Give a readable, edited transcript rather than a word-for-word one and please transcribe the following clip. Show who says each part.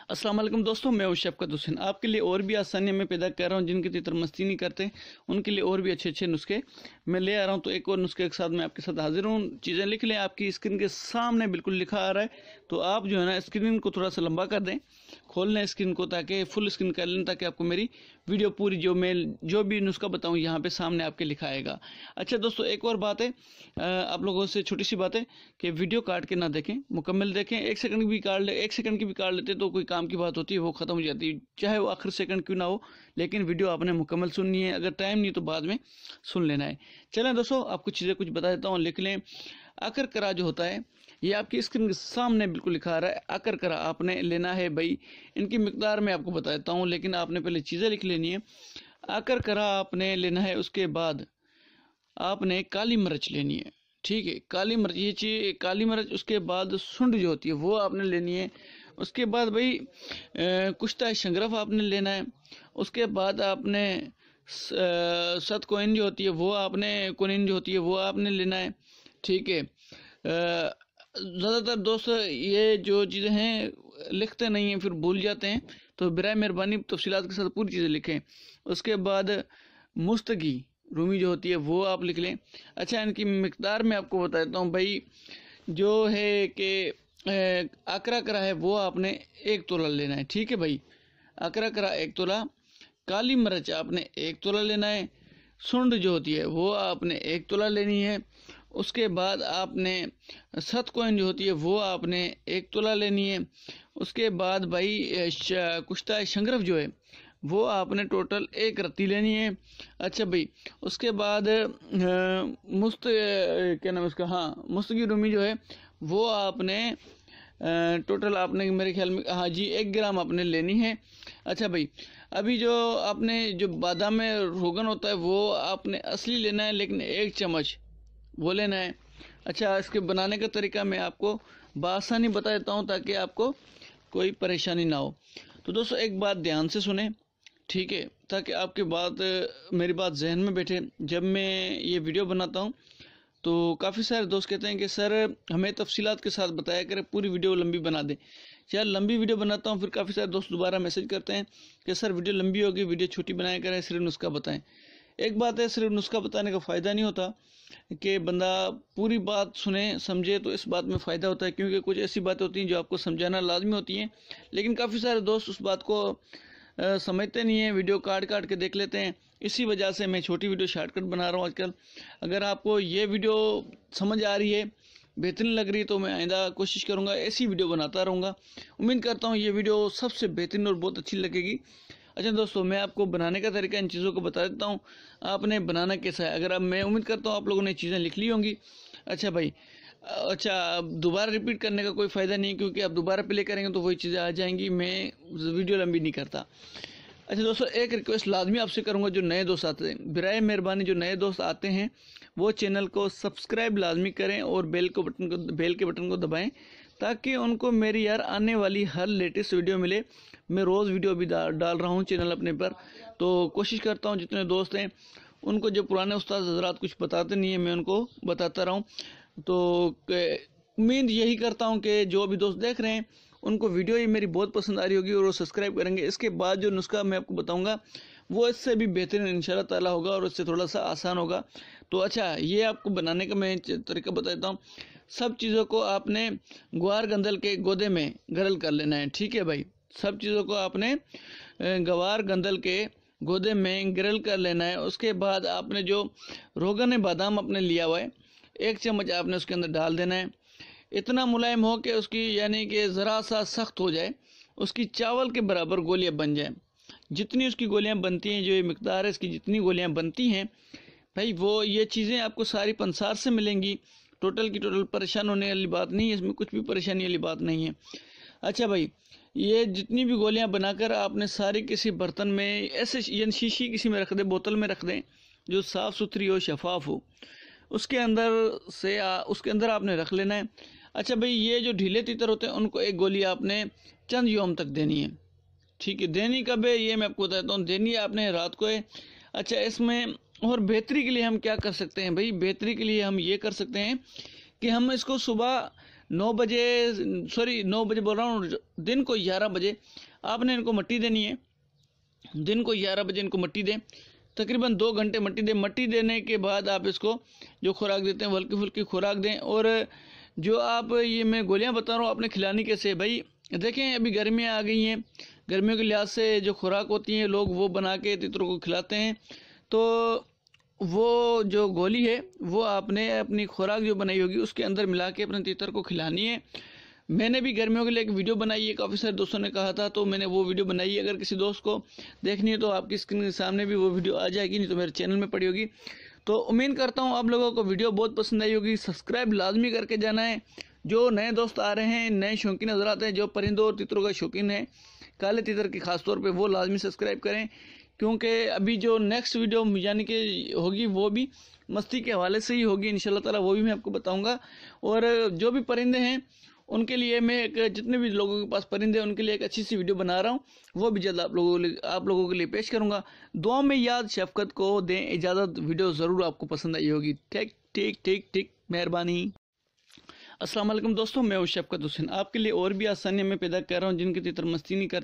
Speaker 1: अस्सलाम वालेकुम दोस्तों, मैं हूं शफकत हुसैन। आपके लिए और भी आसानियां मैं पैदा कर रहा हूं। जिनकी तितर मस्ती नहीं करते उनके लिए और भी अच्छे अच्छे नुस्खे मैं ले आ रहा हूं। तो एक और नुस्खे के साथ मैं आपके साथ हाजिर हूं। चीज़ें लिख लें, आपकी स्क्रीन के सामने बिल्कुल लिखा आ रहा है। तो आप जो है ना स्क्रीन को थोड़ा सा लंबा कर दें, खोल लें स्क्रीन को ताकि फुल स्क्रीन कर लें, ताकि आपको मेरी वीडियो पूरी जो भी नुस्खा बताऊँ यहाँ पे सामने आपके लिखा आएगा। अच्छा दोस्तों, एक और बात है, आप लोगों से छोटी सी बात है कि वीडियो काट के ना देखें, मुकम्मल देखें। एक सेकंड की भी काट लेते तो कोई काम की बात होती है, वो ख़त्म हो जाती है, चाहे वो आखिर सेकंड क्यों ना हो। लेकिन वीडियो आपने मुकम्मल सुननी है, अगर टाइम नहीं तो बाद में सुन लेना है। चलें दोस्तों, आपको चीज़ें कुछ बता देता हूँ, लिख लें। आकर करा जो होता है, ये आपकी स्क्रीन के सामने बिल्कुल लिखा आ रहा है। आकर करा आपने लेना है भाई, इनकी मिकदार मैं आपको बता देता हूँ, लेकिन आपने पहले चीज़ें लिख लेनी है। आकर करा आपने लेना है, उसके बाद आपने काली मिर्च लेनी है। ठीक है, काली मिर्च ये चीज़, काली मिर्च, उसके बाद सुंड जो होती है वो आपने लेनी है। उसके बाद भाई कुश्ता शंगरफ आपने लेना है। उसके बाद आपने सत कोइन जो होती है वो आपने लेना है। ठीक है, ज़्यादातर दोस्त ये जो चीज़ें हैं लिखते नहीं हैं, फिर भूल जाते हैं, तो बिराए मेहरबानी तफसीलात के साथ पूरी चीज़ें लिखें। उसके बाद मुस्तगी रूमी जो होती है वो आप लिख लें। अच्छा, इनकी मिकदार मैं आपको बता देता हूँ भाई। जो है कि आकरा करा है वो आपने 1 तोला लेना है। ठीक है भाई, आकरा करा 1 तोला, काली मिर्च आपने 1 तोला लेना है, सुंड जो होती है वो आपने 1 तोला लेनी है। उसके बाद आपने सत कोइन जो होती है वो आपने 1 तोला लेनी है। उसके बाद भाई कुश्ता शंगरफ जो है वो आपने टोटल 1 रत्ती लेनी है। अच्छा भाई, उसके बाद क्या नाम है उसका, हाँ, मुस्तगी रूमी जो है वो आपने टोटल आपने मेरे ख्याल में, हाँ जी, 1 ग्राम आपने लेनी है। अच्छा भाई, अभी जो आपने जो बादाम में रोगन होता है वो आपने असली लेना है, लेकिन 1 चम्मच वो लेना है। अच्छा, इसके बनाने का तरीका मैं आपको बआसानी बता देता हूँ ताकि आपको कोई परेशानी ना हो। तो दोस्तों एक बात ध्यान से सुने, ठीक है, ताकि आपकी मेरी बात जहन में बैठे। जब मैं ये वीडियो बनाता हूँ तो काफ़ी सारे दोस्त कहते हैं कि सर हमें तफसीलात के साथ बताया करें, पूरी वीडियो लंबी बना दें। यार लंबी वीडियो बनाता हूँ, फिर काफ़ी सारे दोस्त दोबारा मैसेज करते हैं कि सर वीडियो लंबी होगी, वीडियो छोटी बनाया करें, सिर्फ नुस्खा बताएं। एक बात है, सिर्फ नुस्खा बताने का फ़ायदा नहीं होता कि बंदा पूरी बात सुने समझे, तो इस बात में फ़ायदा होता है, क्योंकि कुछ ऐसी बातें होती हैं जो आपको समझाना लाजमी होती हैं, लेकिन काफ़ी सारे दोस्त उस बात को समझते नहीं है, वीडियो काट काट के देख लेते हैं। इसी वजह से मैं छोटी वीडियो शॉर्टकट बना रहा हूँ आजकल। अगर आपको ये वीडियो समझ आ रही है, बेहतरीन लग रही है, तो मैं आइंदा कोशिश करूँगा ऐसी वीडियो बनाता रहूँगा। उम्मीद करता हूँ ये वीडियो सबसे बेहतरीन और बहुत अच्छी लगेगी। अच्छा दोस्तों, मैं आपको बनाने का तरीका इन चीज़ों को बता देता हूँ, आपने बनाना कैसा है। अगर मैं उम्मीद करता हूँ आप लोगों ने चीज़ें लिख ली होंगी। अच्छा भाई, अच्छा, दोबारा रिपीट करने का कोई फ़ायदा नहीं, क्योंकि आप दोबारा प्ले करेंगे तो वही चीज़ें आ जाएंगी। मैं वीडियो लंबी नहीं करता। अच्छा दोस्तों, एक रिक्वेस्ट लाजमी आपसे करूंगा, जो नए दोस्त आते हैं, बिराए मेहरबानी जो नए दोस्त आते हैं वो चैनल को सब्सक्राइब लाजमी करें और बेल के बटन को दबाएं, ताकि उनको मेरी यार आने वाली हर लेटेस्ट वीडियो मिले। मैं रोज़ वीडियो भी डाल रहा हूँ चैनल अपने पर, तो कोशिश करता हूँ जितने दोस्त हैं उनको, जो पुराने उस्ताद हजरात कुछ बताते नहीं है, मैं उनको बताता रहूँ। तो उम्मीद यही करता हूँ कि जो भी दोस्त देख रहे हैं उनको वीडियो ही मेरी बहुत पसंद आ रही होगी और वो सब्सक्राइब करेंगे। इसके बाद जो नुस्खा मैं आपको बताऊंगा वो इससे भी बेहतरीन इंशाल्लाह ताला होगा और इससे थोड़ा सा आसान होगा। तो अच्छा, ये आपको बनाने का मैं तरीका बता देता हूँ। सब चीज़ों को आपने ग्वार गंदल के गोदे में गरल कर लेना है। ठीक है भाई, सब चीज़ों को आपने ग्वार गंदल के गोदे में गरल कर लेना है। उसके बाद आपने जो रोगन बादाम आपने लिया हुआ है, 1 चम्मच आपने उसके अंदर डाल देना है। इतना मुलायम हो कि उसकी यानी कि ज़रा सा सख्त हो जाए, उसकी चावल के बराबर गोलियां बन जाएं। जितनी उसकी गोलियां बनती हैं, जो ये मिकदार है इसकी, जितनी गोलियां बनती हैं भाई, वो ये चीज़ें आपको सारी पंसार से मिलेंगी। टोटल की टोटल परेशान होने वाली बात नहीं है, इसमें कुछ भी परेशानी वाली बात नहीं है। अच्छा भाई, ये जितनी भी गोलियां बनाकर आपने सारी किसी बर्तन में, ऐसे यानी शीशी किसी में रख दें, बोतल में रख दें जो साफ़ सुथरी हो, शफाफ हो, उसके अंदर आपने रख लेना है। अच्छा भाई, ये जो ढीले तीतर होते हैं उनको 1 गोली आपने चंद योम तक देनी है। ठीक है, देनी कब है ये मैं आपको बताता हूँ, देनी है आपने रात को है। अच्छा, इसमें और बेहतरी के लिए हम क्या कर सकते हैं भाई, बेहतरी के लिए हम ये कर सकते हैं कि हम इसको सुबह 9 बजे, सॉरी 9 बजे बोल रहा हूँ, दिन को 11 बजे आपने इनको मट्टी देनी है। दिन को 11 बजे इनको मट्टी दें, तकरीबन 2 घंटे मट्टी दें। मट्टी देने के बाद आप इसको जो खुराक देते हैं वो हल्की फुल्की खुराक दें। और जो आप ये मैं गोलियां बता रहा हूँ आपने खिलानी कैसे भाई, देखें अभी गर्मियाँ आ गई हैं, गर्मियों के लिहाज से जो खुराक होती है लोग वो बना के तीतरों को खिलाते हैं। तो वो जो गोली है वो आपने अपनी खुराक जो बनाई होगी उसके अंदर मिला के अपने तीतर को खिलानी है। मैंने भी गर्मियों के लिए एक वीडियो बनाई है, काफ़ी सारे दोस्तों ने कहा था तो मैंने वो वीडियो बनाई है। अगर किसी दोस्त को देखनी है तो आपकी स्क्रीन के सामने भी वो वीडियो आ जाएगी, नहीं तो मेरे चैनल में पड़ी होगी। तो उम्मीद करता हूँ आप लोगों को वीडियो बहुत पसंद आई होगी। सब्सक्राइब लाजमी करके जाना है। जो नए दोस्त आ रहे हैं, नए शौकीन नजर आते हैं, जो परिंदों और तीतरों का शौकीन है, काले तीतर की खासतौर पर, वो लाजमी सब्सक्राइब करें, क्योंकि अभी जो नेक्स्ट वीडियो यानी कि होगी वो भी मस्ती के हवाले से ही होगी इंशाल्लाह ताला, वो भी मैं आपको बताऊंगा। और जो भी परिंदे हैं उनके लिए मैं जितने भी लोगों के पास परिंदे हैं उनके लिए एक अच्छी सी वीडियो बना रहा हूँ, वो भी जल्द आप लोगों के लिए पेश करूँगा। दुआ में याद शफकत को दें इजाज़त, वीडियो ज़रूर आपको पसंद आई होगी। ठीक ठीक ठीक ठीक, मेहरबानी। अस्सलाम वालेकुम दोस्तों, मैं हूं शफकत हुसैन। आपके लिए और भी आसानियाँ मैं पैदा कर रहा हूँ जिनके तीतर मस्ती नहीं करते।